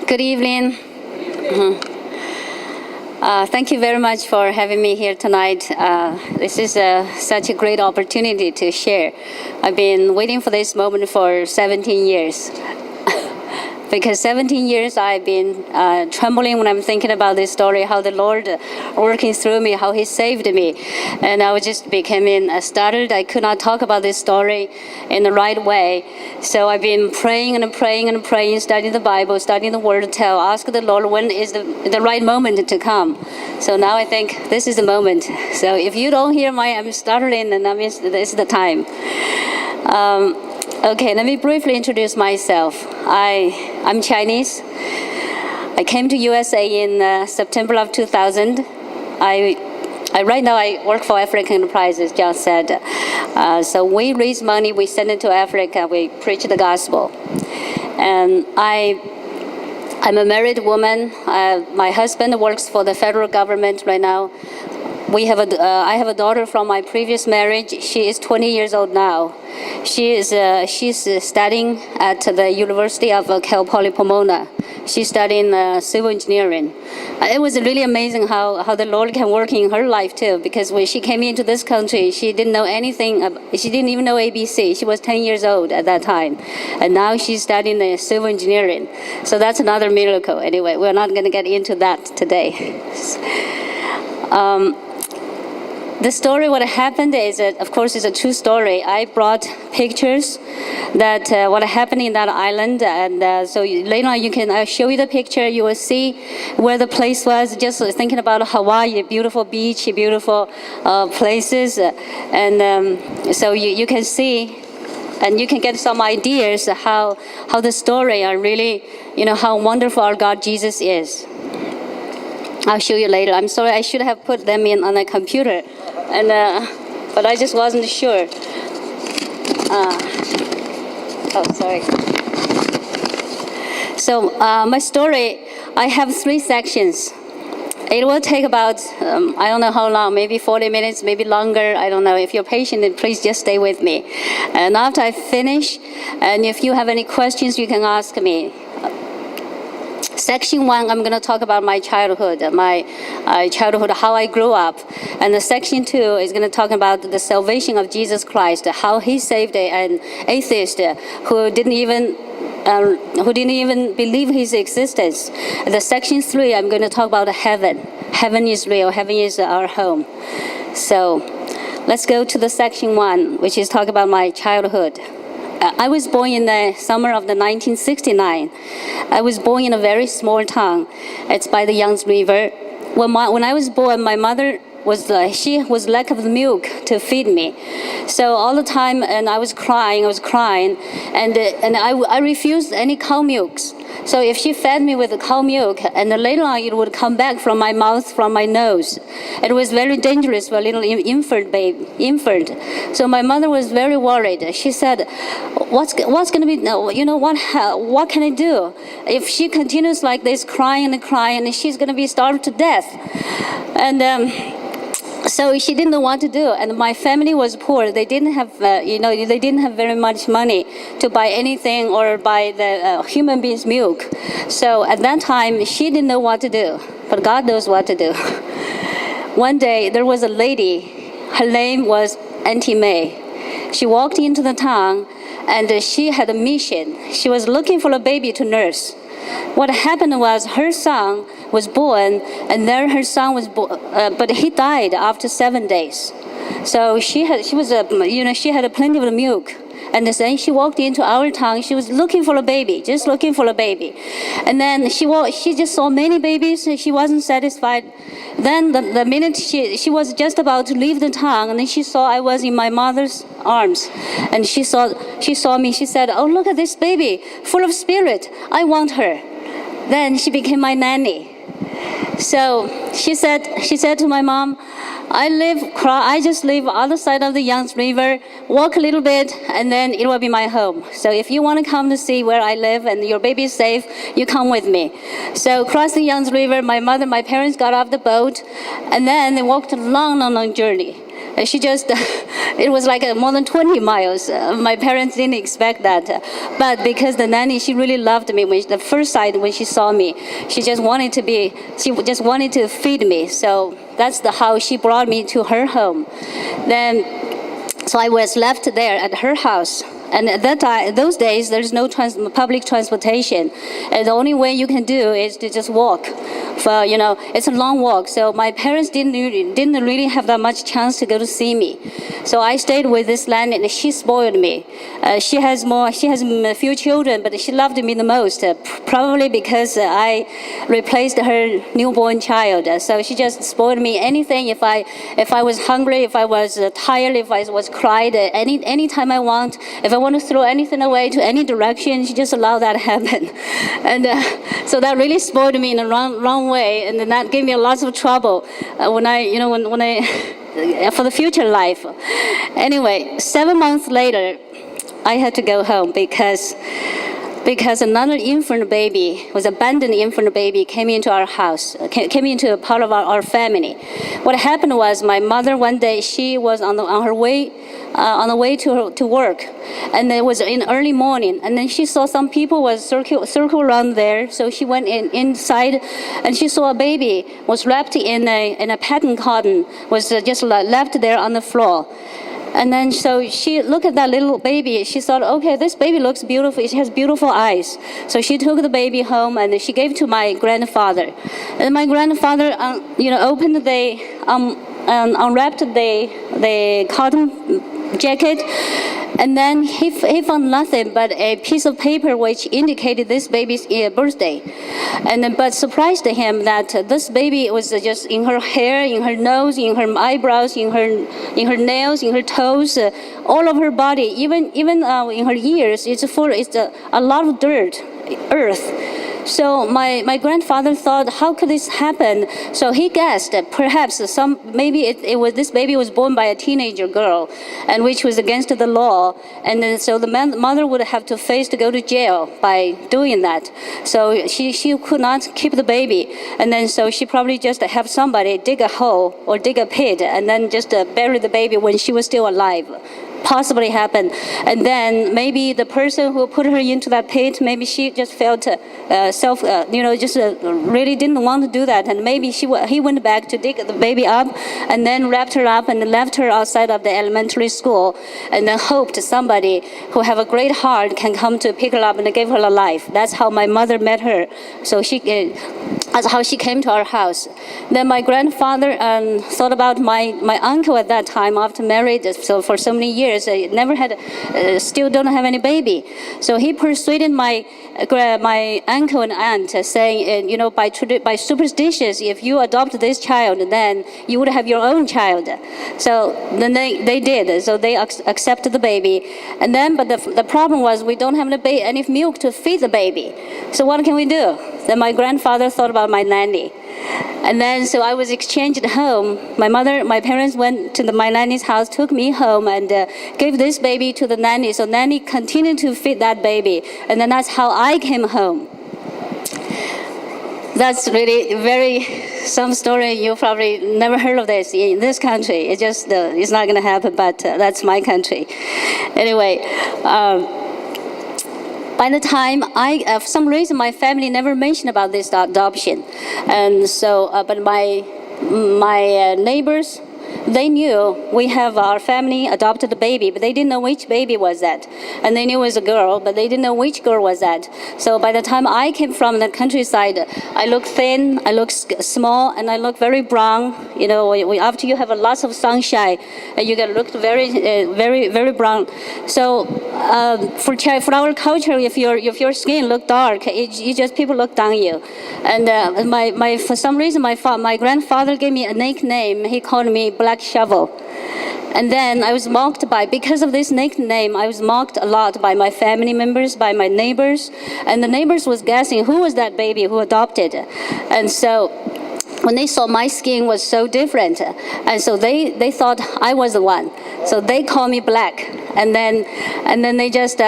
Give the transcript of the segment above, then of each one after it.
Good evening. Thank you very much for having me here tonight. This is such a great opportunity to share. I've been waiting for this moment for 17 years. Because 17 years I've been trembling when I'm thinking about this story, how the Lord working through me, how He saved me. And I was just becoming startled. I could not talk about this story in the right way. So I've been praying and praying and praying, studying the Bible, studying the Word to tell, ask the Lord when is the right moment to come. So now I think this is the moment. So if you don't hear I'm startling, then that means this is the time. Okay, let me briefly introduce myself. I'm Chinese. I came to USA in September of 2000. Right now I work for African Enterprises, John said. So we raise money, we send it to Africa, we preach the gospel. And I'm a married woman. My husband works for the federal government right now. I have a daughter from my previous marriage. She is 20 years old now. She's studying at the University of Cal Poly Pomona. She's studying civil engineering. It was really amazing how the Lord can work in her life too, because when she came into this country, she didn't know anything. She didn't even know ABC. She was 10 years old at that time. And now she's studying civil engineering. So that's another miracle. Anyway, we're not going to get into that today. The story, what happened is, of course, it's a true story. I brought pictures that what happened in that island, and so later on I'll show you the picture. You will see where the place was. Just thinking about Hawaii, beautiful beach, beautiful places, and so you can see, and you can get some ideas how the story are really, how wonderful our God Jesus is. I'll show you later. I'm sorry, I should have put them in on a computer, and but I just wasn't sure. Sorry. So my story, I have 3 sections. It will take about, I don't know how long, maybe 40 minutes, maybe longer. I don't know. If you're patient, then please just stay with me. And after I finish, and if you have any questions, you can ask me. Section 1, I'm going to talk about my childhood, how I grew up. And the Section 2 is going to talk about the salvation of Jesus Christ, how He saved an atheist who didn't even believe His existence. The Section 3, I'm going to talk about heaven. Heaven is real. Heaven is our home. So let's go to the Section 1, which is talk about my childhood. I was born in the summer of 1969. I was born in a very small town. It's by the Yangtze River. When I was born, my mother she was lack of milk to feed me. So all the time, and I was crying, and I refused any cow milks. So if she fed me with the cow milk, and then later on it would come back from my mouth, from my nose. It was very dangerous for a little infant. So my mother was very worried. She said, what's going to be, what can I do? If she continues like this, crying and crying, she's going to be starved to death. And so she didn't know what to do, and my family was poor. They didn't have, they didn't have very much money to buy anything or buy the human being's milk. So at that time, she didn't know what to do, but God knows what to do. One day, there was a lady. Her name was Auntie May. She walked into the town, and she had a mission. She was looking for a baby to nurse. What happened was her son was born, and then her son was born, but he died after 7 days. So she had plenty of milk. And then she walked into our town. She was looking for a baby, just looking for a baby. And then she just saw many babies, and she wasn't satisfied. Then the minute she was just about to leave the town, and then she saw I was in my mother's arms. And she saw me. She said, "Oh, look at this baby, full of spirit. I want her." Then she became my nanny. So she said to my mom, I just live other side of the Yangtze River, walk a little bit, and then it will be my home. So if you want to come to see where I live and your baby is safe, you come with me. So across the Yangtze River, my parents got off the boat, and then they walked a long, long, long journey. she just, it was like more than 20 miles. My parents didn't expect that. But because the nanny, she really loved me. The first sight when she saw me, she just wanted to feed me. So that's how she brought me to her home. So I was left there at her house. And at that time, those days, there's no public transportation. And the only way you can do is to just walk. It's a long walk. So my parents didn't really have that much chance to go to see me. So I stayed with this nanny, and she spoiled me. She has a few children, but she loved me the most, probably because I replaced her newborn child. So she just spoiled me. Anything, if I was hungry, if I was tired, if I was cried, any time I want, if I want to throw anything away to any direction, she just allowed that to happen. And so that really spoiled me in a wrong way, and then that gave me lots of trouble when I for the future life. Anyway, 7 months later, I had to go home because another infant baby, abandoned infant baby, came into our house, came into a part of our family. What happened was my mother one day, she was on the way to work, and it was in early morning, and then she saw some people was circle around there. So she went inside, and she saw a baby was wrapped in a pattern cotton, was just left there on the floor. And then so she looked at that little baby. She thought, okay, this baby looks beautiful. It has beautiful eyes. So she took the baby home and she gave it to my grandfather. And my grandfather, opened unwrapped the cotton jacket. And then he found nothing but a piece of paper which indicated this baby's birthday. But surprised him that this baby was just in her hair, in her nose, in her eyebrows, in her nails, in her toes, all of her body, even in her ears. It's a lot of dirt, earth. So my grandfather thought, how could this happen? So he guessed that perhaps maybe this baby was born by a teenager girl, and which was against the law. And then so the mother would have to face to go to jail by doing that. So she could not keep the baby, and then so she probably just have somebody dig a hole or dig a pit, and then just bury the baby when she was still alive. Possibly happened. And then maybe the person who put her into that pit, maybe she just felt really didn't want to do that, and maybe he went back to dig the baby up, and then wrapped her up and left her outside of the elementary school, and then hoped somebody who have a great heart can come to pick her up and give her a life. That's how my mother met her. So that's how she came to our house. Then my grandfather thought about my uncle at that time after married, so for so many years, never had, still don't have any baby. So he persuaded my uncle and aunt, saying, by superstitions, if you adopt this child, then you would have your own child. So then they did. So they accepted the baby. And then, but the problem was we don't have any milk to feed the baby. So what can we do? Then my grandfather thought about my nanny. And then, so I was exchanged home. My parents went to my nanny's house, took me home, and gave this baby to the nanny. So nanny continued to feed that baby. And then that's how I came home. That's really some story you probably never heard of this in this country. It's not going to happen, but that's my country. Anyway, by the time for some reason, my family never mentioned about this adoption, and so, but my neighbors, they knew we have our family adopted a baby, but they didn't know which baby was that. And they knew it was a girl, but they didn't know which girl was that. So by the time I came from the countryside, I look thin, I look small, and I look very brown. After you have lots of sunshine, you get looked very brown. So for our culture, if your skin look dark, people look down on you. And for some reason, my grandfather gave me a nickname. He called me Black Shovel. And then I was mocked because of this nickname, I was mocked a lot by my family members, by my neighbors. And the neighbors was guessing who was that baby who adopted. And so when they saw my skin was so different, and so they thought I was the one. So they called me Black. And then they just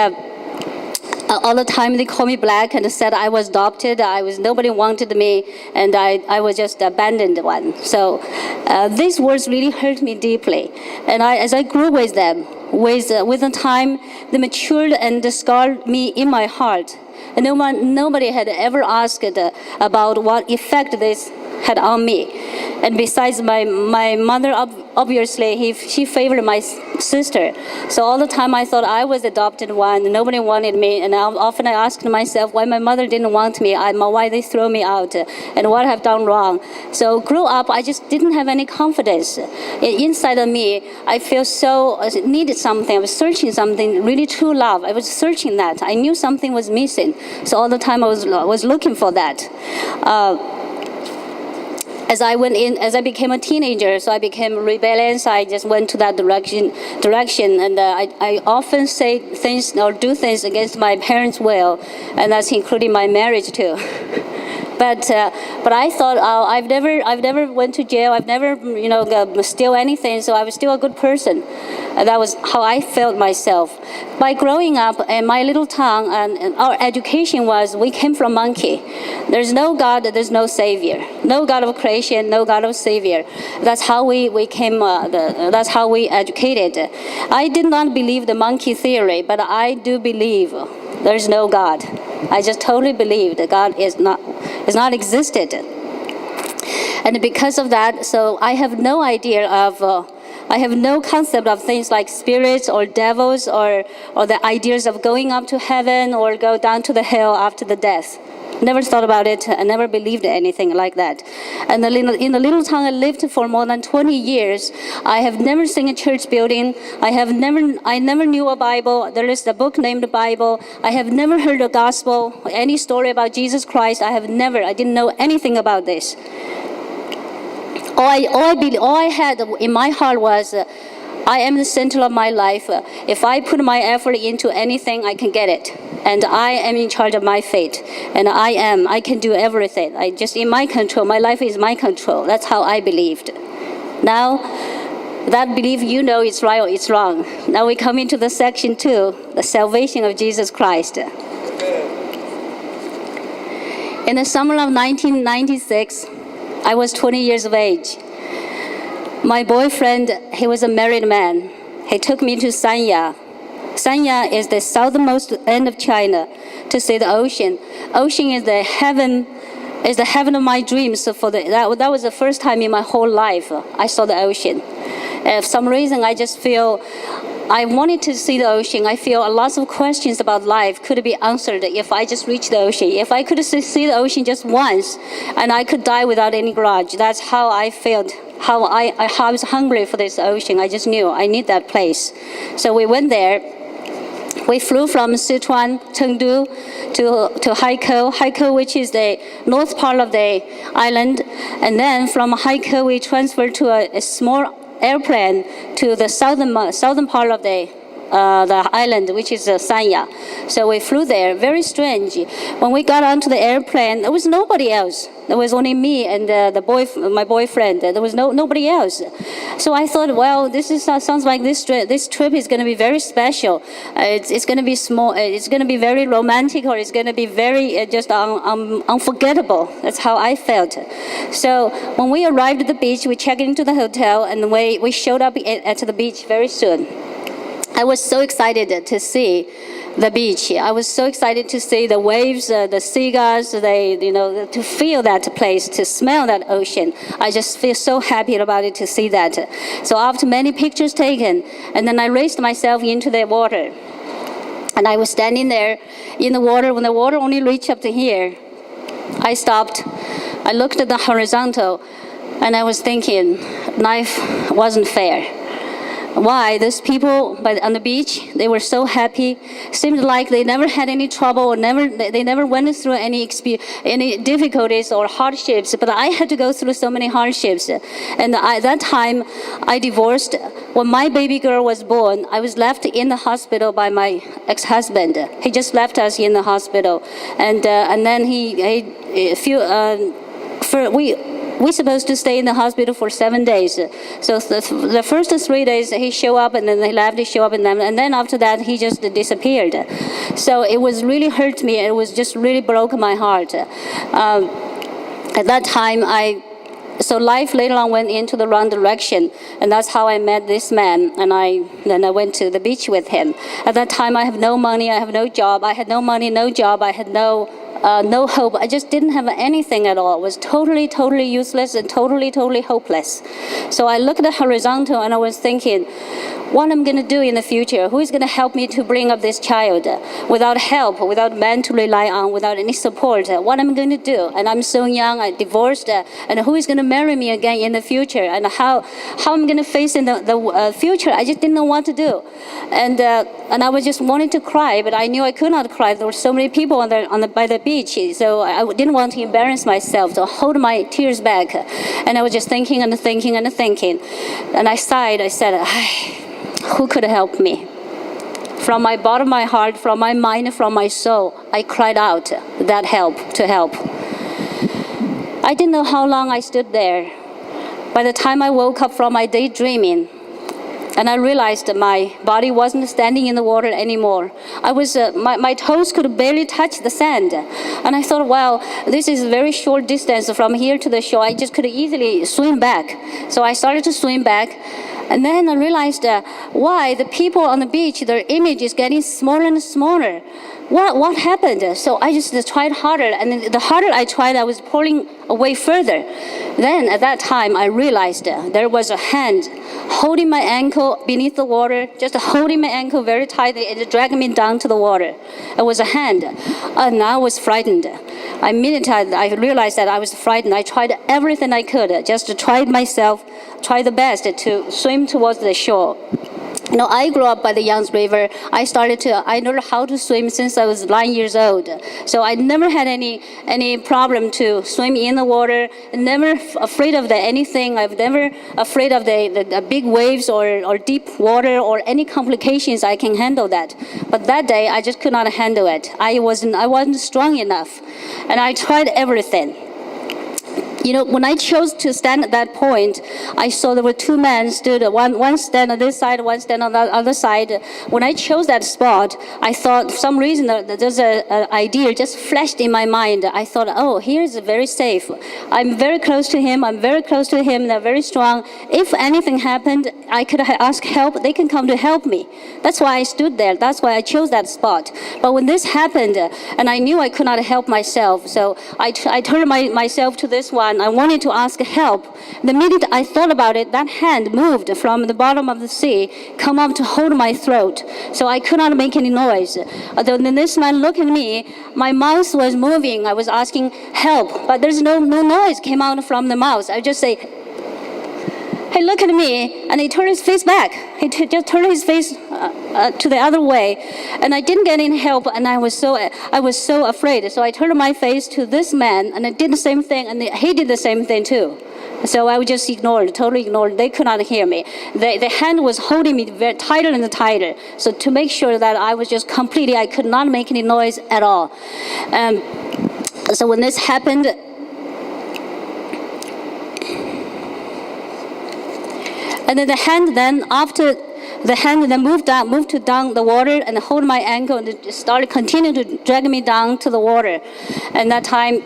all the time they called me black and said I was adopted. Nobody wanted me, and I was just abandoned one. So these words really hurt me deeply. And as I grew with them, with the time, they matured and scarred me in my heart. And nobody had ever asked about what effect this had on me. And besides my mother, obviously, she favored my sister. So all the time I thought I was adopted one. Nobody wanted me. And often I asked myself why my mother didn't want me, why they threw me out, and what I've done wrong. So grew up, I just didn't have any confidence. Inside of me, I feel so needed something. I was searching something, really true love. I was searching that. I knew something was missing. So all the time I was looking for that. As I became a teenager, so I became rebellious. I just went to that direction, and I often say things or do things against my parents' will, and that's including my marriage too. But I thought I've never went to jail. I've never steal anything. So I was still a good person. And that was how I felt myself. By growing up in my little town, and our education was we came from monkey. There's no God. There's no Savior. No God of creation. No God of Savior. That's how we came. That's how we educated. I did not believe the monkey theory, but I do believe there's no God. I just totally believe that God is not existed. And because of that, so I have no idea of, I have no concept of things like spirits or devils or the ideas of going up to heaven or go down to the hell after the death. Never thought about it. I never believed anything like that. And in the little town I lived for more than 20 years, I have never seen a church building. I never knew a Bible. There is a book named Bible. I have never heard a gospel, any story about Jesus Christ. I didn't know anything about this. All I had in my heart was, I am the center of my life. If I put my effort into anything, I can get it. And I am in charge of my fate. And I can do everything. In my control. My life is my control. That's how I believed. Now, that belief, it's right or it's wrong. Now we come into the section 2, the salvation of Jesus Christ. In the summer of 1996, I was 20 years of age. My boyfriend, he was a married man. He took me to Sanya. Sanya is the southernmost end of China to see the ocean. Ocean is the heaven of my dreams. So that was the first time in my whole life I saw the ocean. And for some reason, I just feel I wanted to see the ocean. I feel lots of questions about life could be answered if I just reached the ocean. If I could see the ocean just once, and I could die without any grudge. That's how I felt. How I was hungry for this ocean. I just knew I need that place. So we went there. We flew from Sichuan, Chengdu, to Haikou. Haikou, which is the north part of the island. And then from Haikou, we transferred to a small airplane to the southern part of the island, which is Sanya. So we flew there. Very strange. When we got onto the airplane, there was nobody else. There was only me and my boyfriend. There was nobody else. So I thought, well, sounds like this trip is going to be very special. It's going to be small. It's going to be very romantic, or it's going to be very just unforgettable. That's how I felt. So when we arrived at the beach, we checked into the hotel, and we showed up at the beach very soon. I was so excited to see the beach. I was so excited to see the waves, the seagulls, to feel that place, to smell that ocean. I just feel so happy about it to see that. So after many pictures taken, and then I raised myself into the water. And I was standing there in the water. When the water only reached up to here, I stopped. I looked at the horizontal, and I was thinking, life wasn't fair. Why? Those people on the beach, they were so happy. Seemed like they never had any trouble, or they never went through any difficulties or hardships. But I had to go through so many hardships. And at that time, I divorced. When my baby girl was born, I was left in the hospital by my ex-husband. He just left us in the hospital, and then we're supposed to stay in the hospital for 7 days. So the first 3 days he showed up, and then he left, he showed up, and then after that he just disappeared. So it was really hurt me. It was just really broke my heart. At that time, so life later on went into the wrong direction, and that's how I met this man, and then I went to the beach with him. At that time, I have no money, I have no job, I had no money, no job, I had no hope. I just didn't have anything at all. It was totally useless and totally hopeless. So I looked at the horizontal and I was thinking, what I'm going to do in the future? Who is going to help me to bring up this child? Without help, without men to rely on, without any support, what am I going to do? And I'm so young, I divorced, and who is going to marry me again in the future? And how I'm going to face in the future? I just didn't know what to do. And I was just wanting to cry, but I knew I could not cry. There were so many people by the beach, so I didn't want to embarrass myself, so I hold my tears back. And I was just thinking. And I sighed. I said, who could help me? From my bottom of my heart, from my mind, from my soul, I cried out to help. I didn't know how long I stood there. By the time I woke up from my daydreaming, and I realized that my body wasn't standing in the water anymore. My toes could barely touch the sand. And I thought, wow, this is a very short distance from here to the shore. I just could easily swim back. So I started to swim back. And then I realized why the people on the beach, their image is getting smaller and smaller. What happened? So I just tried harder, and the harder I tried, I was pulling away further. Then at that time, I realized there was a hand holding my ankle beneath the water, just holding my ankle very tightly and dragging me down to the water. It was a hand, and I was frightened. Immediately, I realized that I was frightened. I tried everything I could, just to try the best to swim towards the shore. I grew up by the Yangtze River. I learned how to swim since I was 9 years old. So I never had any problem to swim in the water, never afraid of anything. I've never afraid of the big waves or deep water or any complications. I can handle that. But that day, I just could not handle it. I wasn't strong enough. And I tried everything. When I chose to stand at that point, I saw there were two men stood, one stand on this side, one stand on the other side. When I chose that spot, I thought for some reason there's an idea just flashed in my mind. I thought, oh, here is very safe. I'm very close to him. They're very strong. If anything happened, I could ask help. They can come to help me. That's why I stood there. That's why I chose that spot. But when this happened, and I knew I could not help myself, so I turned myself to this one. I wanted to ask help. The minute I thought about it, that hand moved from the bottom of the sea, come up to hold my throat. So I could not make any noise. Then this man looked at me, my mouth was moving. I was asking help, but there's no noise came out from the mouth. I just say, hey, look at me, and he turned his face back. He just turned his face to the other way, and I didn't get any help, and I was so afraid. So I turned my face to this man, and I did the same thing, and he did the same thing too. So I was just totally ignored. They could not hear me. The hand was holding me very tighter and tighter. So to make sure that I was just completely, I could not make any noise at all. So when this happened, and then the hand moved down the water and hold my ankle and continued to drag me down to the water. And that time,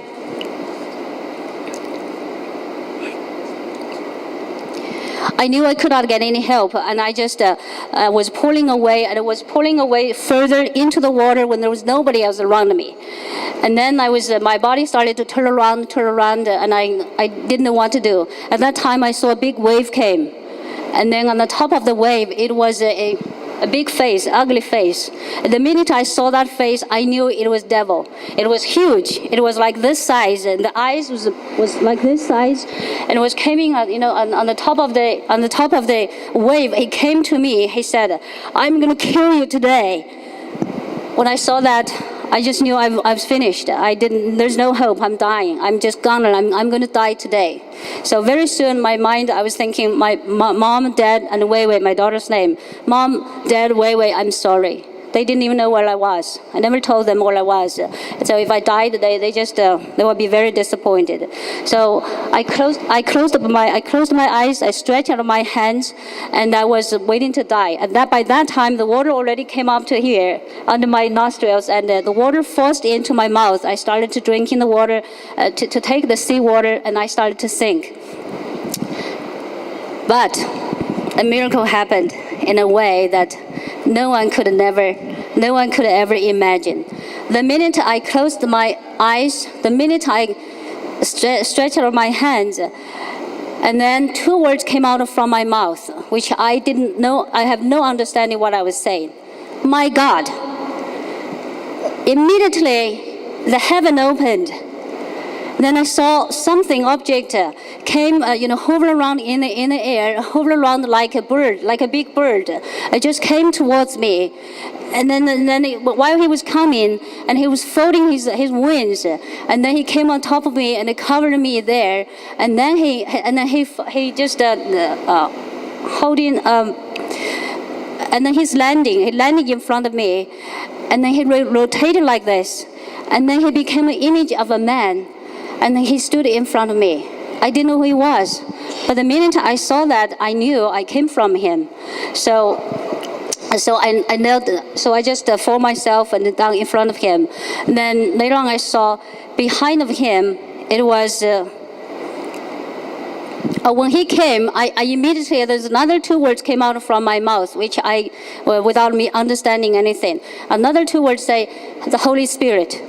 I knew I could not get any help, and I just was pulling away, and it was pulling away further into the water when there was nobody else around me. And then my body started to turn around, and I didn't know what to do. At that time, I saw a big wave came. And then on the top of the wave, it was a big face, ugly face. And the minute I saw that face, I knew it was devil. It was huge. It was like this size, and the eyes was like this size, and it was coming, on the top of the wave. He came to me. He said, "I'm gonna kill you today." When I saw that, I just knew I was finished. There's no hope. I'm dying. I'm just gone. I'm going to die today. So very soon, my mind, I was thinking, my mom, dad, and Wei Wei, my daughter's name. Mom, Dad, Wei Wei, I'm sorry. They didn't even know where I was. I never told them where I was. So if I died, they would be very disappointed. So I closed my eyes, I stretched out my hands, and I was waiting to die. And by that time, the water already came up to here, under my nostrils, and the water forced into my mouth. I started to drink in the water, to take the seawater, and I started to sink. But a miracle happened in a way that no one could ever imagine. The minute I closed my eyes, the minute I stretched out my hands, and then 2 words came out from my mouth, which I didn't know. I have no understanding what I was saying. My God. Immediately, the heaven opened. Then I saw something, object came, hover around in the air, hover around like a bird, like a big bird. It just came towards me. And then while he was coming, and he was folding his wings, and then he came on top of me and it covered me there. And then he just holding, and then he landed in front of me, and then he rotated like this, and then he became an image of a man. And he stood in front of me. I didn't know who he was. But the minute I saw that, I knew I came from him. So I knelt. So I just folded myself and down in front of him. And then later on, I saw behind of him, it was, when he came, I immediately, there's another 2 words came out from my mouth, which without me understanding anything. Another 2 words say, the Holy Spirit.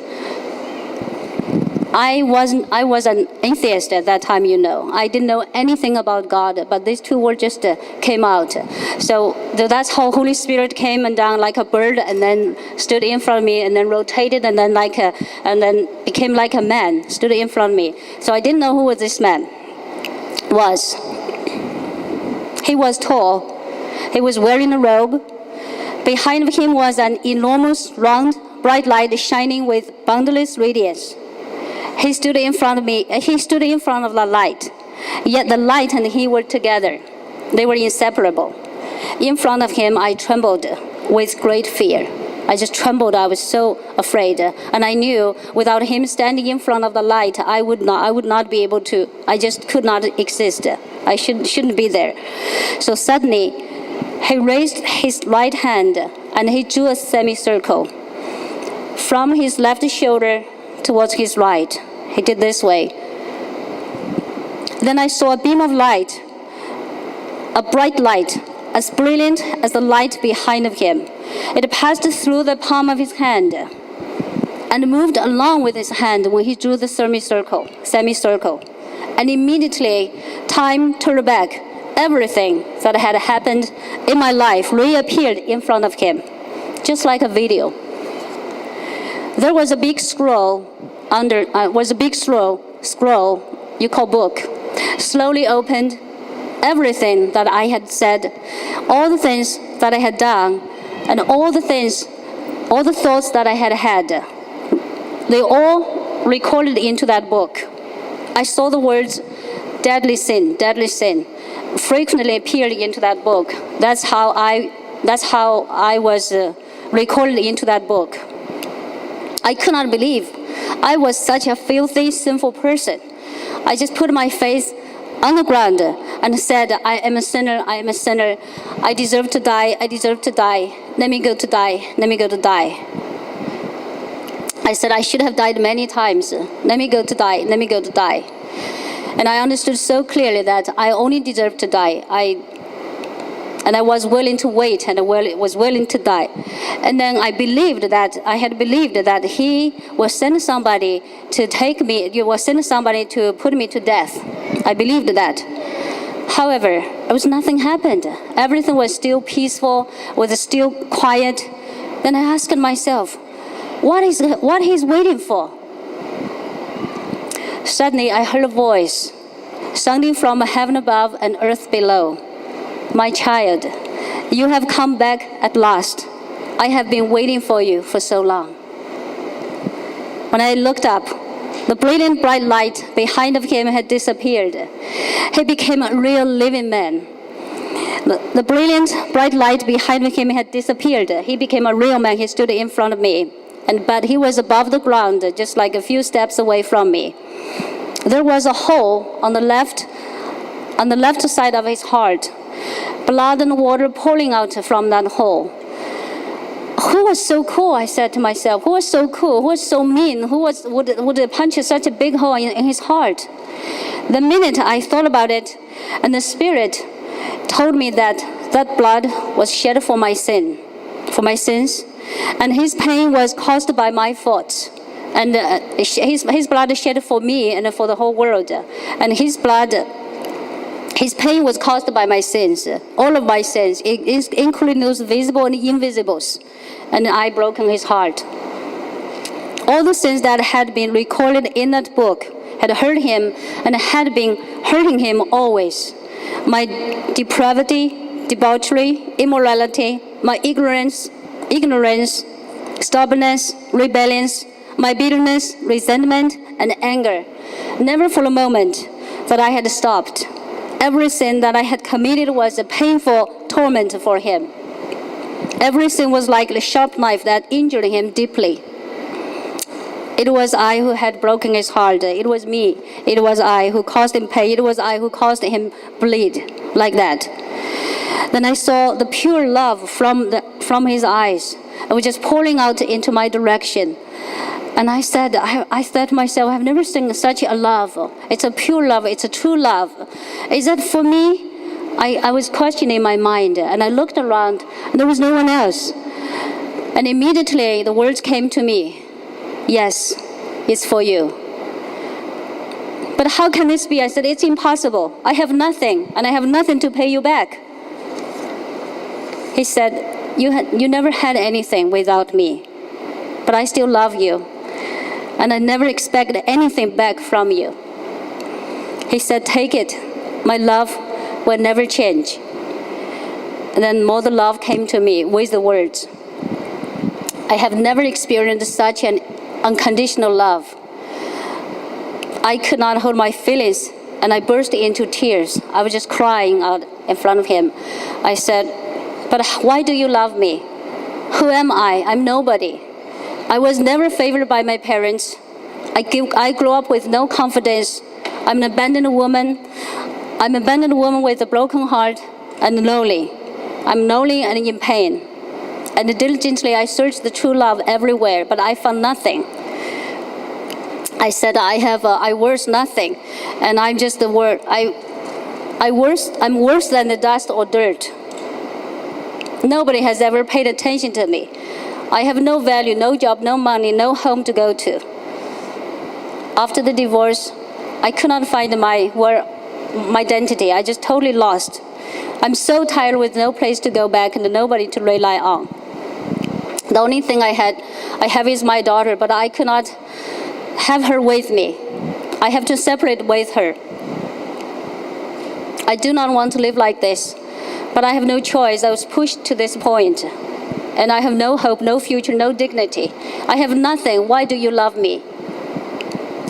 I was an atheist at that time, I didn't know anything about God, but these 2 words just came out. So that's how Holy Spirit came and down like a bird, and then stood in front of me, and then rotated, and then became like a man, stood in front of me. So I didn't know who this man was. He was tall. He was wearing a robe. Behind him was an enormous, round, bright light shining with boundless radiance. He stood in front of me. He stood in front of the light. Yet the light and he were together. They were inseparable. In front of him, I trembled with great fear. I just trembled. I was so afraid. And I knew without him standing in front of the light, I would not be able to. I just could not exist. I shouldn't be there. So suddenly, he raised his right hand and he drew a semicircle from his left shoulder towards his right. He did this way. Then I saw a beam of light, a bright light, as brilliant as the light behind him. It passed through the palm of his hand and moved along with his hand when he drew the semicircle. And immediately, time turned back. Everything that had happened in my life reappeared in front of him, just like a video. There was a big scroll scroll you call book, slowly opened. Everything that I had said, all the things that I had done, and all the thoughts that I had, they all recorded into that book. I saw the words deadly sin, frequently appeared into that book. That's how I was recorded into that book. I could not believe I was such a filthy, sinful person. I just put my face on the ground and said, I am a sinner, I deserve to die, let me go to die. I said, I should have died many times, let me go to die. And I understood so clearly that I only deserved to die. And I was willing to wait, and I was willing to die. And then I had believed that he will send somebody to take me, he will send somebody to put me to death. I believed that. However, nothing happened. Everything was still peaceful, was still quiet. Then I asked myself, what he's waiting for? Suddenly I heard a voice sounding from heaven above and earth below. My child, you have come back at last. I have been waiting for you for so long. When I looked up, the brilliant bright light behind him had disappeared. He became a real living man. The brilliant, bright light behind him had disappeared. He became a real man. He stood in front of me. But he was above the ground, just like a few steps away from me. There was a hole on the left side of his heart. Blood and water pouring out from that hole. Who was so cool, I said to myself. Who was so cool? Who was so mean? Who would punch such a big hole in his heart? The minute I thought about it, and the Spirit told me that blood was shed for my sins, and his pain was caused by my faults. And his blood shed for me and for the whole world. And his pain was caused by my sins, all of my sins, including those visible and invisibles. And I broken his heart. All the sins that had been recorded in that book had hurt him and had been hurting him always. My depravity, debauchery, immorality, my ignorance, stubbornness, rebellions, my bitterness, resentment, and anger. Never for a moment that I had stopped. Every sin that I had committed was a painful torment for him. Every sin was like a sharp knife that injured him deeply. It was I who had broken his heart. It was me. It was I who caused him pain. It was I who caused him bleed like that. Then I saw the pure love from his eyes. It was just pouring out into my direction. And I said to myself, I've never seen such a love. It's a pure love. It's a true love. Is that for me? I was questioning my mind, and I looked around, and there was no one else. And immediately the words came to me. Yes, it's for you. But how can this be? I said, it's impossible. I have nothing, and I have nothing to pay you back. He said, you never had anything without me, but I still love you, and I never expect anything back from you. He said, take it. My love will never change. And then more the love came to me with the words. I have never experienced such an unconditional love. I could not hold my feelings, and I burst into tears. I was just crying out in front of him. I said, but why do you love me? Who am I? I'm nobody. I was never favored by my parents. I grew up with no confidence. I'm an abandoned woman. I'm an abandoned woman with a broken heart and lonely. I'm lonely and in pain. And diligently I searched the true love everywhere, but I found nothing. I said I'm worth nothing, and I'm just the word. I'm worse than the dust or dirt. Nobody has ever paid attention to me. I have no value, no job, no money, no home to go to. After the divorce, I could not find my identity. I just totally lost. I'm so tired with no place to go back and nobody to rely on. The only thing I have is my daughter, but I could not have her with me. I have to separate with her. I do not want to live like this, but I have no choice. I was pushed to this point, and I have no hope, no future, no dignity. I have nothing. Why do you love me?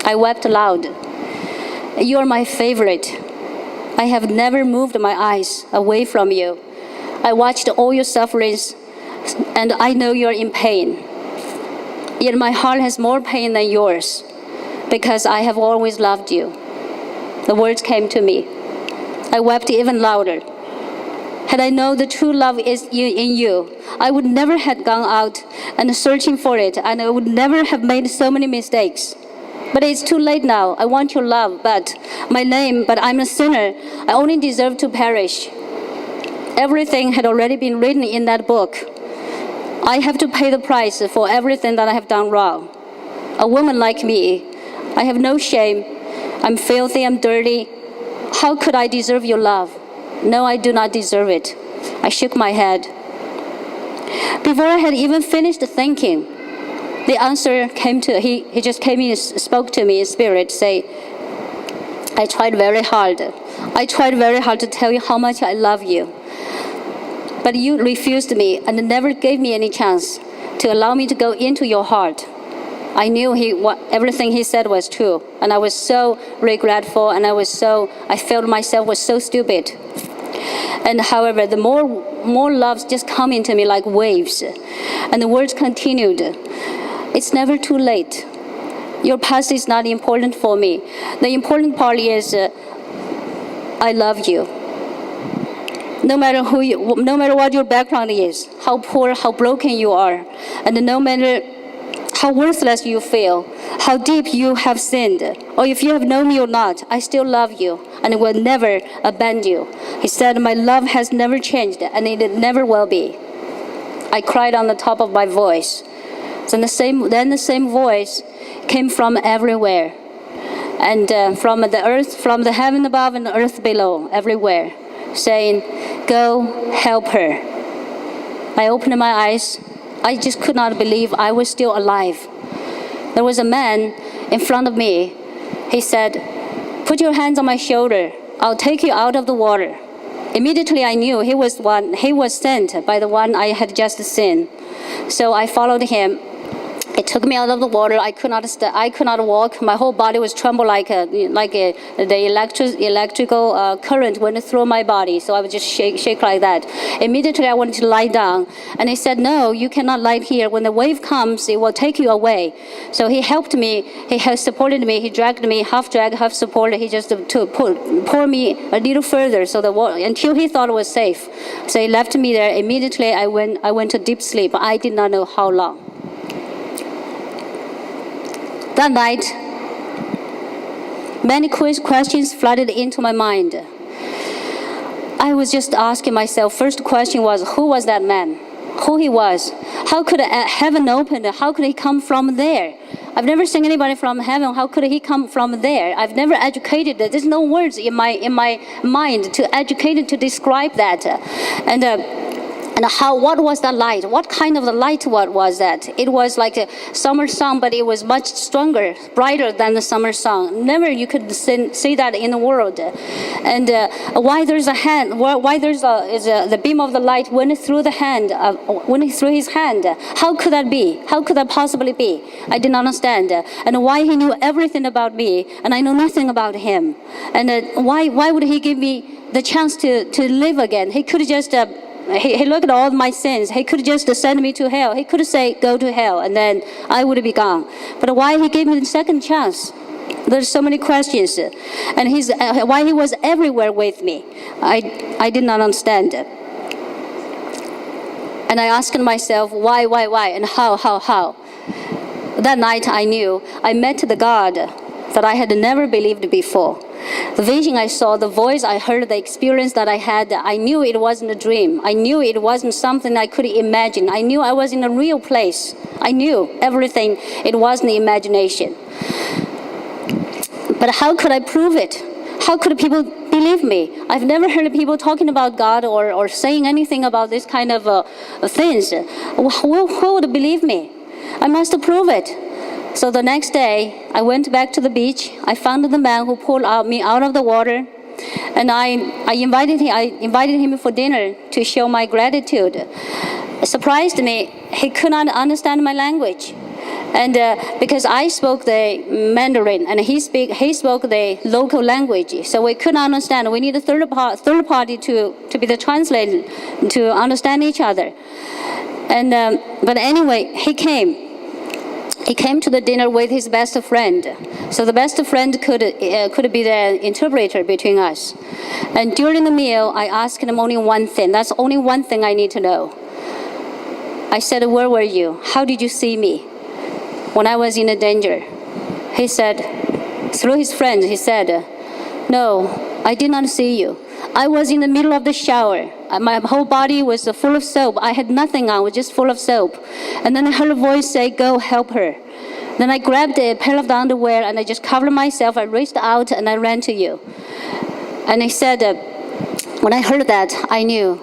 I wept aloud. You are my favorite. I have never moved my eyes away from you. I watched all your sufferings, and I know you're in pain. Yet my heart has more pain than yours, because I have always loved you. The words came to me. I wept even louder. Had I known the true love is in you, I would never have gone out and searching for it, and I would never have made so many mistakes. But it's too late now. I want your love, but I'm a sinner. I only deserve to perish. Everything had already been written in that book. I have to pay the price for everything that I have done wrong. A woman like me, I have no shame. I'm filthy, I'm dirty. How could I deserve your love? No, I do not deserve it. I shook my head. Before I had even finished thinking, the answer came to, he just came in and spoke to me in spirit, say, I tried very hard. I tried very hard to tell you how much I love you. But you refused me and never gave me any chance to allow me to go into your heart. I knew everything he said was true, and I was so regretful, and I felt myself was so stupid. And however, the more loves just come into me like waves. And the words continued, it's never too late. Your past is not important for me. The important part is I love you. No matter no matter what your background is, how poor, how broken you are, and no matter how worthless you feel, how deep you have sinned, or if you have known me or not, I still love you and will never abandon you. He said, my love has never changed and it never will be. I cried on the top of my voice. Then the same voice came from everywhere, and from the earth, from the heaven above and the earth below, everywhere, saying, go help her. I opened my eyes. I just could not believe I was still alive. There was a man in front of me. He said, put your hands on my shoulder. I'll take you out of the water. Immediately I knew he was sent by the one I had just seen. So I followed him. It took me out of the water. I could not walk. My whole body was tremble like the electrical current went through my body. So I would just shake like that. Immediately I wanted to lie down, and he said, "No, you cannot lie here. When the wave comes, it will take you away." So he helped me. He has supported me. He dragged me, half drag, half supported. He just to pour me a little further, so the water until he thought it was safe. So he left me there. Immediately I went to deep sleep. I did not know how long. That night, many questions flooded into my mind. I was just asking myself, first question was, who was that man? Who he was? How could heaven open? How could he come from there? I've never seen anybody from heaven. How could he come from there? I've never educated. There's no words in my mind to educate it, to describe that. And what was that light? What kind of the light was that? It was like a summer sun, but it was much stronger, brighter than the summer sun. Never you could see that in the world. And why there's a hand? Why there's the beam of the light went through the hand, went through his hand? How could that be? How could that possibly be? I didn't understand. And why he knew everything about me, and I know nothing about him. And why would he give me the chance to live again? He could just. He looked at all my sins. He could just send me to hell. He could say, go to hell, and then I would be gone. But why he gave me the second chance? There's so many questions. And why he was everywhere with me, I did not understand. And I asked myself, why, and how? That night I knew I met the God that I had never believed before. The vision I saw, the voice I heard, the experience that I had, I knew it wasn't a dream. I knew it wasn't something I could imagine. I knew I was in a real place. I knew everything. It wasn't imagination. But how could I prove it? How could people believe me? I've never heard people talking about God or saying anything about this kind of things. Who would believe me? I must prove it. So the next day, I went back to the beach. I found the man who pulled me out of the water, and I invited him for dinner to show my gratitude. It surprised me. He could not understand my language, and because I spoke the Mandarin and he spoke the local language, so we couldn't understand. We need a third party to be the translator to understand each other. And but anyway, he came. He came to the dinner with his best friend. So the best friend could be the interpreter between us. And during the meal, I asked him only one thing. That's only one thing I need to know. I said, where were you? How did you see me when I was in a danger? He said, through his friends, he said, no, I did not see you. I was in the middle of the shower. My whole body was full of soap. I had nothing on, it was just full of soap. And then I heard a voice say, go help her. Then I grabbed a pair of the underwear and I just covered myself. I reached out and I ran to you. And he said, when I heard that, I knew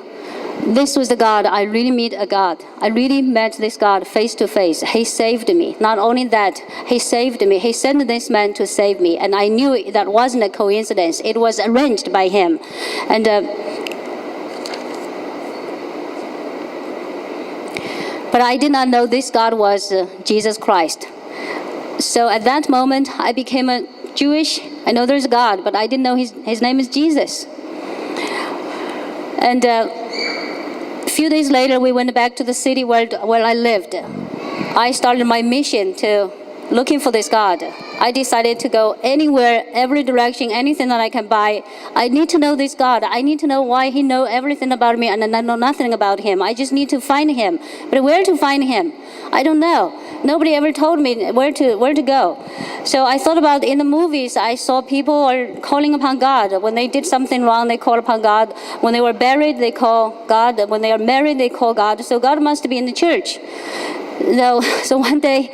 this was the God. I really met a God. I really met this God face to face. He saved me. Not only that, he saved me. He sent this man to save me. And I knew that wasn't a coincidence. It was arranged by him. And but I did not know this God was Jesus Christ. So at that moment, I became a Jewish. I know there's a God, but I didn't know his name is Jesus. And a few days later, we went back to the city where I lived. I started my mission to looking for this God. I decided to go anywhere, every direction, anything that I can buy. I need to know this God. I need to know why he knows everything about me and I know nothing about him. I just need to find him. But where to find him? I don't know. Nobody ever told me where to go. So I thought about in the movies, I saw people are calling upon God. When they did something wrong, they call upon God. When they were buried, they call God. When they are married, they call God. So God must be in the church. So one day,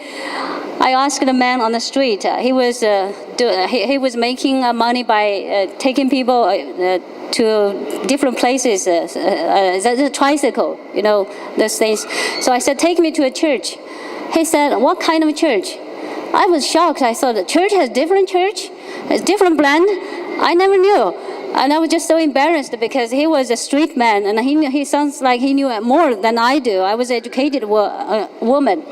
I asked a man on the street. He was making money by taking people to different places. The tricycle, those things. So I said, take me to a church. He said, what kind of church? I was shocked. I thought the church has different church, has different brand. I never knew. And I was just so embarrassed because he was a street man and he sounds like he knew more than I do. I was an educated woman.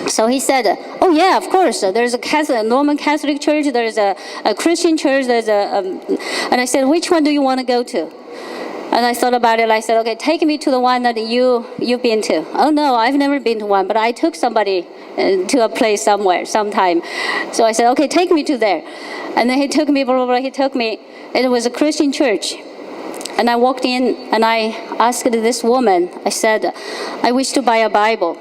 So he said, oh yeah, of course. There's a Roman Catholic church, there's a Christian church, and I said, which one do you want to go to? And I thought about it. I said, okay, take me to the one that you've been to. Oh no, I've never been to one, but I took somebody to a place somewhere, sometime. So I said, okay, take me to there. And then he took me, it was a Christian church. And I walked in and I asked this woman, I said, I wish to buy a Bible.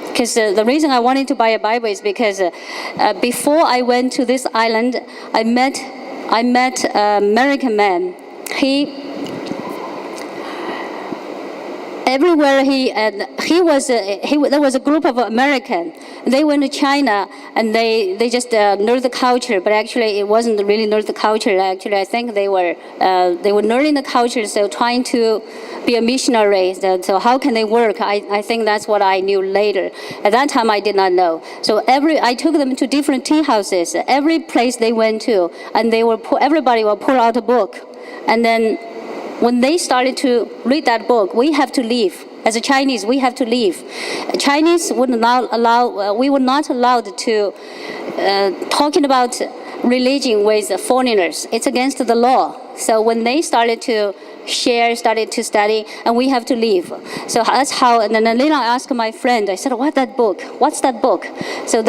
Because the reason I wanted to buy a Bible is because before I went to this island, I met an American man. There was a group of Americans. They went to China and they just learned the culture, but actually it wasn't really learn the culture. Actually, I think they were learning the culture, so trying to be a missionary. So how can they work? I think that's what I knew later. At that time, I did not know. So I took them to different tea houses. Every place they went to, and everybody will pull out a book, and then when they started to read that book, we have to leave. As a Chinese, we have to leave. Chinese we were not allowed to talking about religion with foreigners. It's against the law. So when they started to started to study, and we have to leave. So that's how, and then later I asked my friend, I said, what's that book? So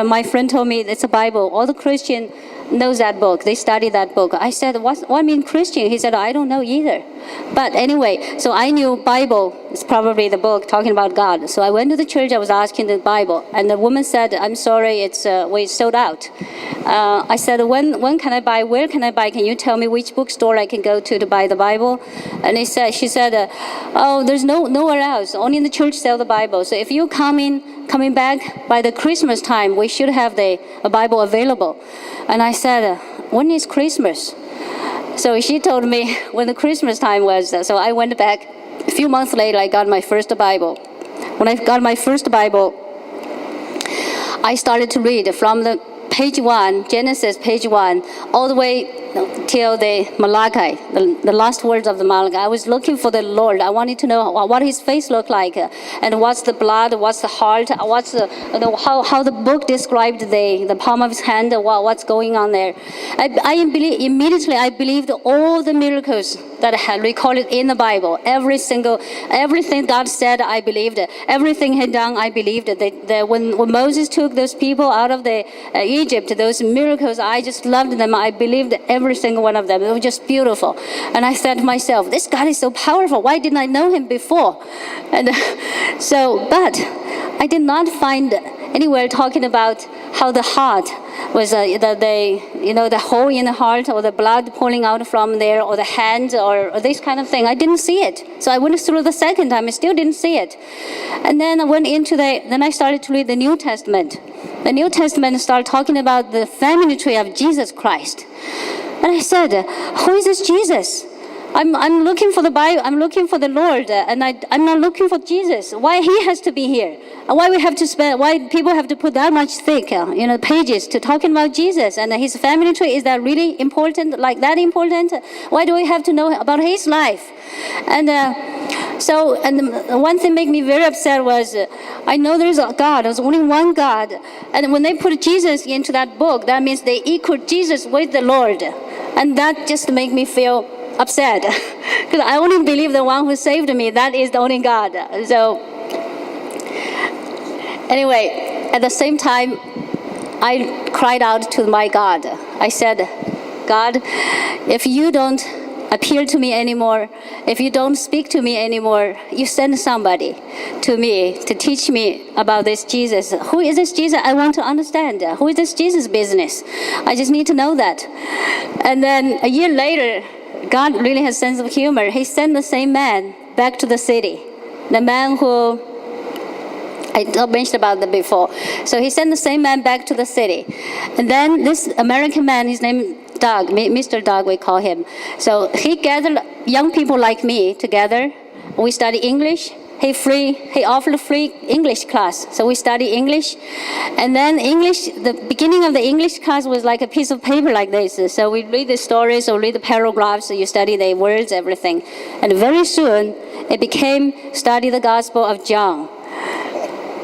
my friend told me it's a Bible. All the Christian knows that book. They study that book. I said, what mean Christian? He said, I don't know either. But anyway, so I knew Bible is probably the book talking about God. So I went to the church, I was asking the Bible, and the woman said, I'm sorry, we sold out. I said, when can I buy? Where can I buy? Can you tell me which bookstore I can go to buy the Bible? And she said, oh, there's nowhere else. Only in the church sell the Bible. So if you coming back by the Christmas time, we should have a Bible available. And I said, when is Christmas? So she told me when the Christmas time was. So I went back. A few months later, I got my first Bible. When I got my first Bible, I started to read from the page 1, Genesis page 1, all the way till the Malachi, the last words of the Malachi. I was looking for the Lord. I wanted to know what his face looked like, and what's the blood, what's the heart, what's how the book described the palm of his hand, what's going on there. Immediately I believed all the miracles that I had recorded in the Bible. Everything God said, I believed. Everything He done, I believed. When Moses took those people out of Egypt, those miracles, I just loved them. I believed every single one of them. It was just beautiful. And I said to myself, this God is so powerful. Why didn't I know him before? And but I did not find anywhere talking about how the heart was the hole in the heart, or the blood pouring out from there, or the hand, or this kind of thing. I didn't see it. So I went through the second time. I still didn't see it. And then I went then I started to read the New Testament. The New Testament started talking about the family tree of Jesus Christ. And I said, who is this Jesus? I'm looking for the Bible. I'm looking for the Lord, and I'm not looking for Jesus. Why he has to be here? Why people have to put that much thick, pages to talking about Jesus and his family tree? Is that really important? Like that important? Why do we have to know about his life? And one thing made me very upset was I know there's a God. There's only one God, and when they put Jesus into that book, that means they equal Jesus with the Lord, and that just made me feel upset because I only believe the one who saved me. That is the only God. So anyway, at the same time, I cried out to my God. I said, God, if you don't appeal to me anymore, if you don't speak to me anymore, you send somebody to me to teach me about this Jesus. Who is this Jesus? I want to understand. Who is this Jesus business? I just need to know that. And then a year later, God really has a sense of humor. He sent the same man back to the city. The man who I mentioned about that before. So he sent the same man back to the city. And then this American man, his name Doug, Mr. Doug, we call him. So he gathered young people like me together. We study English. He offered a free English class. So we study English. And then English, the beginning of the English class was like a piece of paper like this. So we read the stories or read the paragraphs. So you study the words, everything. And very soon, it became study the Gospel of John.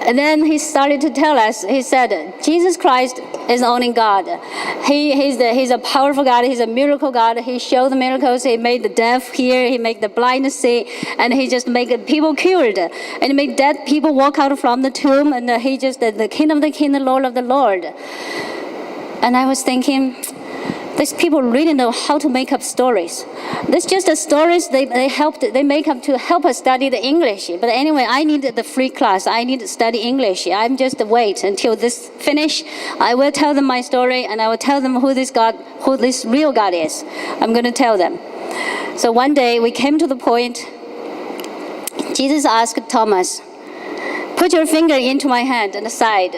And then he started to tell us, he said, Jesus Christ is the only God. He's a powerful God. He's a miracle God. He showed the miracles. He made the deaf hear. He made the blind see. And he just made people cured. And he made dead people walk out from the tomb. And he just, the King of the King, the Lord of the Lord. And I was thinking, these people really know how to make up stories. This just the stories they make up to help us study the English. But anyway, I need the free class. I need to study English. I'm just wait until this finish. I will tell them my story, and I will tell them who this real God is. I'm going to tell them. So one day we came to the point. Jesus asked Thomas, "Put your finger into my hand and side."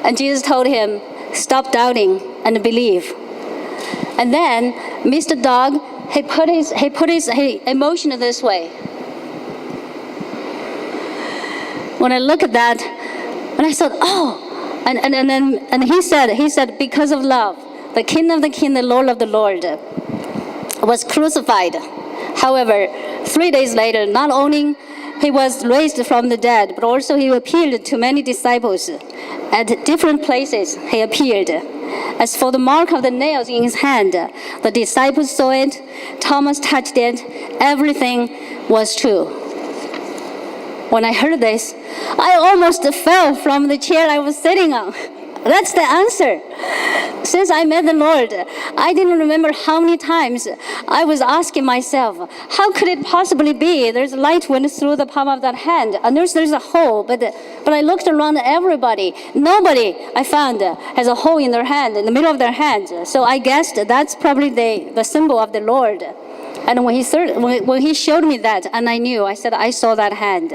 And Jesus told him, "Stop doubting and believe." And then Mr. Dog, he emotion this way. When I look at that, and I thought, oh, and he said, because of love, the King of the King, the Lord of the Lord, was crucified. However, 3 days later, not only he was raised from the dead, but also he appeared to many disciples at different places. He appeared. As for the mark of the nails in his hand, the disciples saw it, Thomas touched it, everything was true. When I heard this, I almost fell from the chair I was sitting on. That's the answer. Since I met the Lord, I didn't remember how many times I was asking myself, how could it possibly be? There's a light went through the palm of that hand, and there's a hole, but I looked around everybody. Nobody I found has a hole in their hand, in the middle of their hand. So I guessed that's probably the symbol of the Lord. And when he showed me that, and I knew, I said, I saw that hand.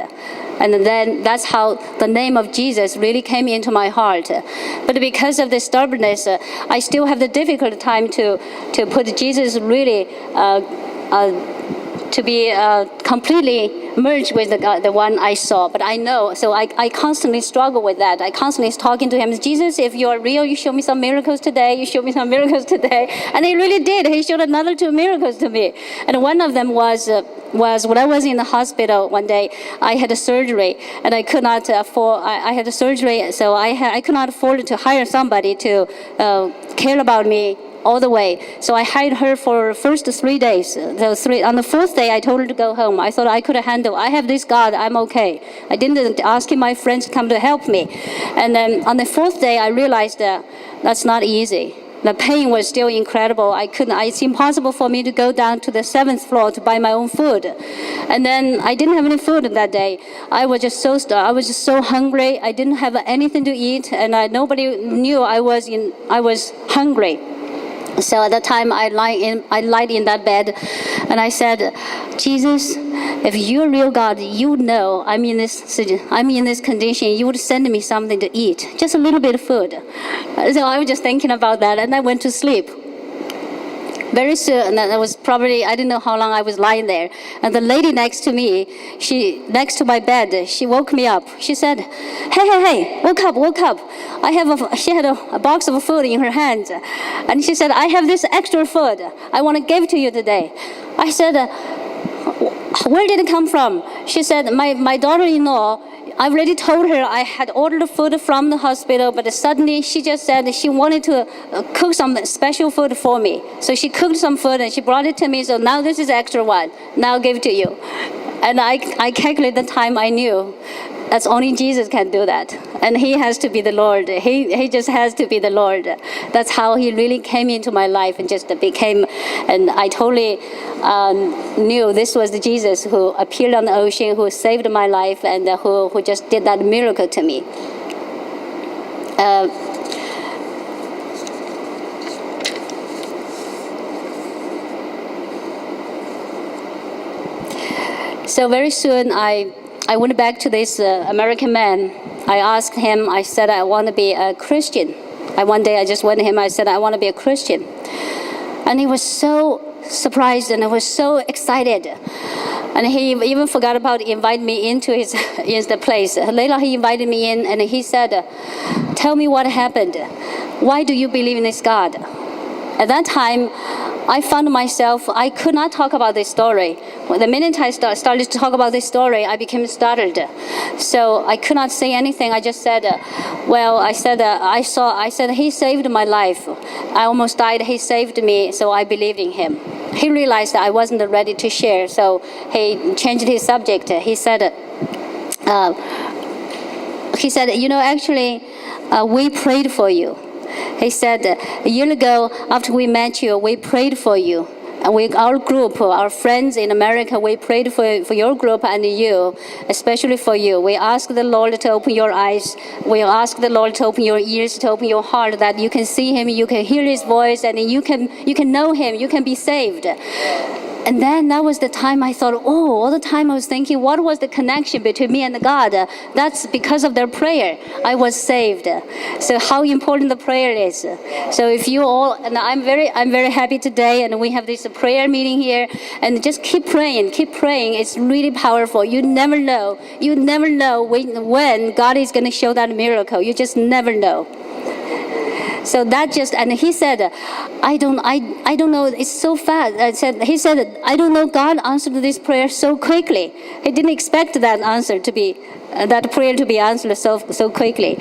And then that's how the name of Jesus really came into my heart. But because of the stubbornness, I still have the difficult time to put Jesus really to be completely merged with the one I saw. But I know, so I constantly struggle with that. I constantly talking to him, Jesus, if you are real, you show me some miracles today. You show me some miracles today. And he really did. He showed another 2 miracles to me. And one of them was when I was in the hospital one day. I had a surgery, and I could not afford. I had a surgery, so I could not afford to hire somebody to care about me all the way. So I hired her for first 3 days. On the 4th day, I told her to go home. I thought I could handle. I have this God. I'm okay. I didn't ask my friends to come to help me. And then on the 4th day, I realized that that's not easy. The pain was still incredible. It's impossible for me to go down to the 7th floor to buy my own food. And then I didn't have any food that day. I was just so hungry. I didn't have anything to eat, and nobody knew I was hungry. So at that time, I lied in that bed, and I said, Jesus, if you're a real God, you know I'm in this condition. You would send me something to eat, just a little bit of food. So I was just thinking about that, and I went to sleep. Very soon, that was probably, I didn't know how long I was lying there. And the lady next to me, next to my bed, she woke me up. She said, hey, woke up. She had a box of food in her hand. And she said, I have this extra food. I want to give to you today. I said, where did it come from? She said, my daughter-in-law I already told her I had ordered food from the hospital, but suddenly she just said she wanted to cook some special food for me. So she cooked some food and she brought it to me. So now this is extra one. Now I'll give it to you. And I calculated the time. I knew that's only Jesus can do that. And he has to be the Lord. He just has to be the Lord. That's how he really came into my life and just became, and I totally knew this was the Jesus who appeared on the ocean, who saved my life, and who just did that miracle to me. So very soon I went back to this American man. I asked him, I said, I want to be a Christian. One day I just went to him, I said, I want to be a Christian. And he was so surprised and he was so excited. And he even forgot about inviting me into the place. Later he invited me in and he said, tell me what happened. Why do you believe in this God? At that time, I found myself, I could not talk about this story. The minute I started to talk about this story, I became startled. So I could not say anything. I just said, I said, he saved my life. I almost died. He saved me, so I believed in him. He realized that I wasn't ready to share, so he changed his subject. He said, actually, we prayed for you. He said, a year ago, after we met you, we prayed for you. And our group, our friends in America, we prayed for your group and you, especially for you. We asked the Lord to open your eyes. We asked the Lord to open your ears, to open your heart, that you can see him, you can hear his voice, and you can know him, you can be saved. And then that was the time I thought, all the time I was thinking, what was the connection between me and God? That's because of their prayer. I was saved. So how important the prayer is. So if you all, and I'm very happy today, and we have this prayer meeting here, and just keep praying. It's really powerful. You never know when God is going to show that miracle. You just never know. So that just, and he said, I don't know, it's so fast. He said, I don't know, God answered this prayer so quickly. He didn't expect that answer to be, that prayer to be answered so quickly.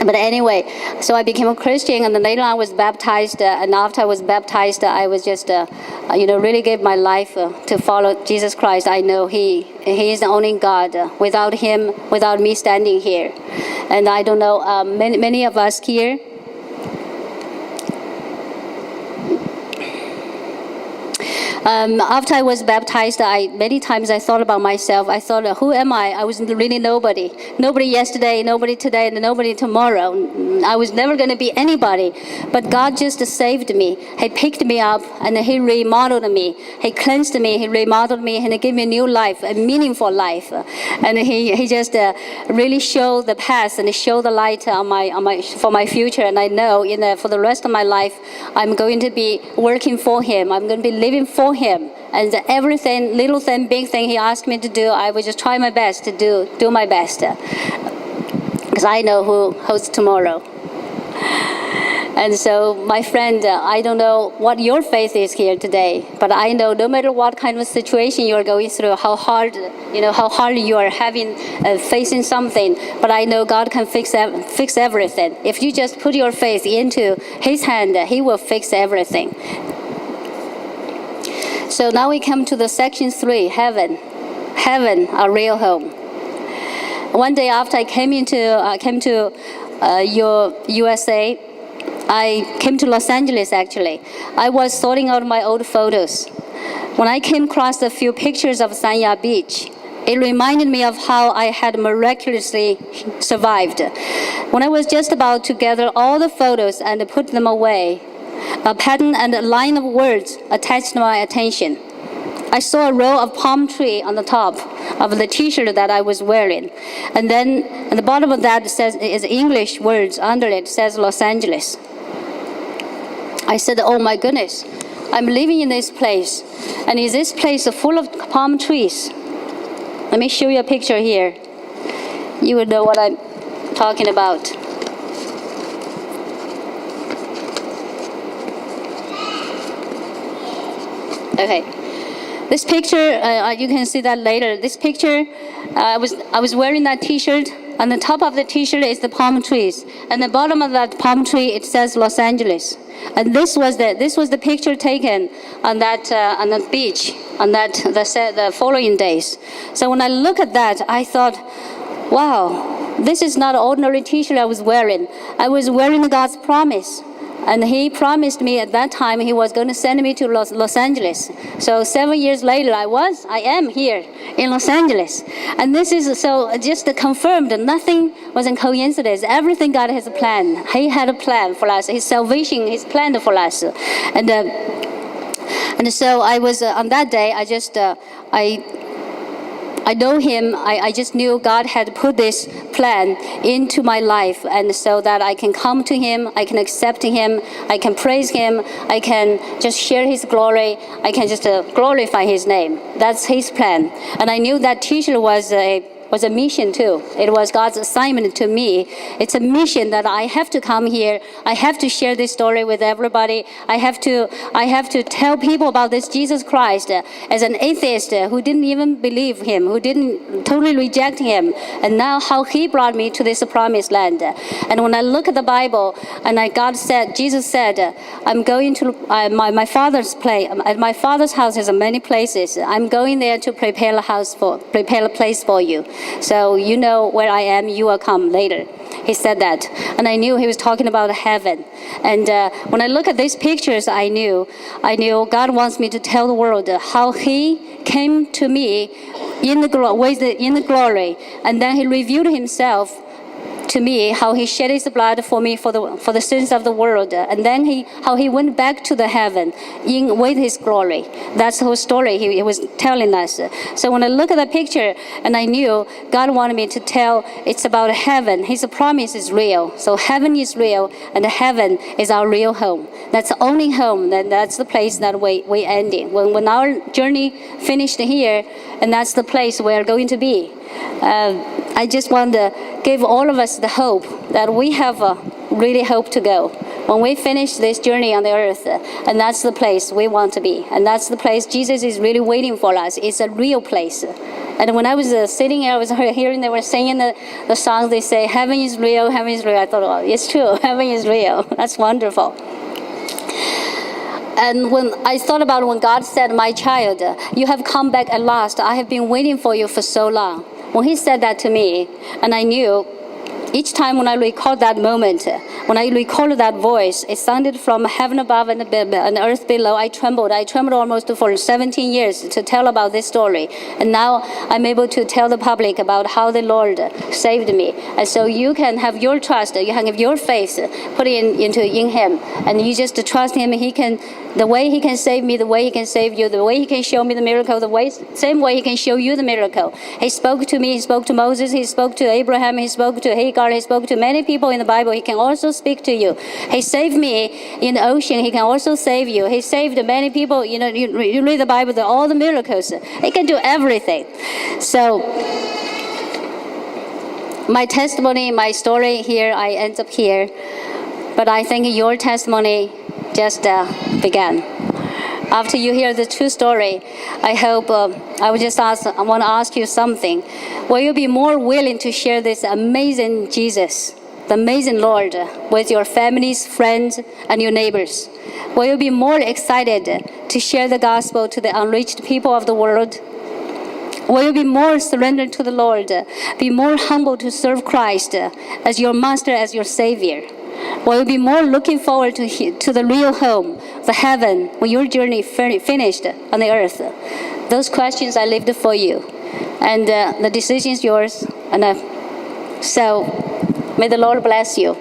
But anyway, so I became a Christian, and then later I was baptized, and after I was baptized, I was just, really gave my life to follow Jesus Christ. I know He is the only God. Without Him, without me standing here. And I don't know, many of us here, after I was baptized, many times I thought about myself. I thought, who am I? I was really nobody. Nobody yesterday, nobody today, and nobody tomorrow. I was never going to be anybody. But God just saved me. He picked me up, and He remodeled me. He cleansed me. He remodeled me, and He gave me a new life, a meaningful life. And He just really showed the path and showed the light for my future. And I know for the rest of my life, I'm going to be working for Him. I'm going to be living for Him, and everything, little thing, big thing He asked me to do, I will just try my best to do my best, because I know who holds tomorrow. And so, my friend, I don't know what your faith is here today, but I know no matter what kind of situation you are going through, how hard you are facing something, but I know God can fix everything. If you just put your faith into His hand, He will fix everything. So now we come to the section 3, heaven, our real home. One day after I came to USA, I came to Los Angeles actually. I was sorting out my old photos. When I came across a few pictures of Sanya Beach, it reminded me of how I had miraculously survived. When I was just about to gather all the photos and put them away, a pattern and a line of words attached my attention. I saw a row of palm tree on the top of the T-shirt that I was wearing. And then at the bottom of that is English words under it, says Los Angeles. I said, oh my goodness, I'm living in this place. And is this place full of palm trees? Let me show you a picture here. You will know what I'm talking about. Okay, This picture, you can see that later. This picture, I was wearing that T-shirt. On the top of the T-shirt is the palm trees, and the bottom of that palm tree it says Los Angeles. And this was the picture taken on the beach on the following days. So when I look at that, I thought, wow, this is not an ordinary T-shirt I was wearing. I was wearing God's promise. And he promised me at that time he was going to send me to Los Angeles. So 7 years later, I am here in Los Angeles. And this is so just confirmed. Nothing was a coincidence. Everything God has a plan. He had a plan for us. His salvation, His plan for us. And so I was, on that day, I know him. I just knew God had put this plan into my life, and so that I can come to him, I can accept him, I can praise him, I can just share his glory, I can just glorify his name. That's his plan. And I knew that T-shirt was a mission too. It was God's assignment to me. It's a mission that I have to come here. I have to share this story with everybody. I have to tell people about this Jesus Christ as an atheist who didn't even believe him, who didn't totally reject him, and now how he brought me to this promised land. And when I look at the Bible, and Jesus said, I'm going to my father's place. At my father's house is many places. I'm going there to prepare a place for you. So you know where I am, you will come later. He said that. And I knew he was talking about heaven. And when I look at these pictures, I knew God wants me to tell the world how he came to me in the glory. And then he revealed himself to me, how he shed his blood for me for the sins of the world, and then how he went back to the heaven with his glory. That's the whole story he was telling us. So when I look at the picture, and I knew God wanted me to tell it's about heaven. His promise is real. So heaven is real, and heaven is our real home. That's the only home. That's the place that we ending. When our journey finished here, and that's the place we're going to be. I just want to give all of us the hope that we have really hope to go when we finish this journey on the earth, and that's the place we want to be, and that's the place Jesus is really waiting for us. It's a real place. And when I was sitting here, I was hearing they were singing the songs. They say, heaven is real, heaven is real. I thought, oh, it's true, heaven is real. That's wonderful. And when I thought about when God said, my child, you have come back at last. I have been waiting for you for so long. When he said that to me, and I knew each time when I recall that moment, when I recall that voice, it sounded from heaven above and earth below. I trembled almost for 17 years to tell about this story. And now I'm able to tell the public about how the Lord saved me. And so you can have your trust, you can have your faith put in him. And you just trust him. The way he can save me, the way he can save you, the way he can show me the miracle, same way he can show you the miracle. He spoke to me, he spoke to Moses, he spoke to Abraham, he spoke to Hagar, he spoke to many people in the Bible. He can also speak to you. He saved me in the ocean, he can also save you. He saved many people, you read the Bible, all the miracles. He can do everything. So my testimony, my story here, I end up here. But I think your testimony just began. After you hear the true story, I hope I want to ask you something. Will you be more willing to share this amazing Jesus, the amazing Lord, with your families, friends, and your neighbors? Will you be more excited to share the gospel to the unreached people of the world? Will you be more surrendered to the Lord, be more humble to serve Christ as your master, as your savior? Will you be more looking forward to the real home, the heaven, when your journey finished on the earth? Those questions I left for you. And the decision is yours. And so may the Lord bless you.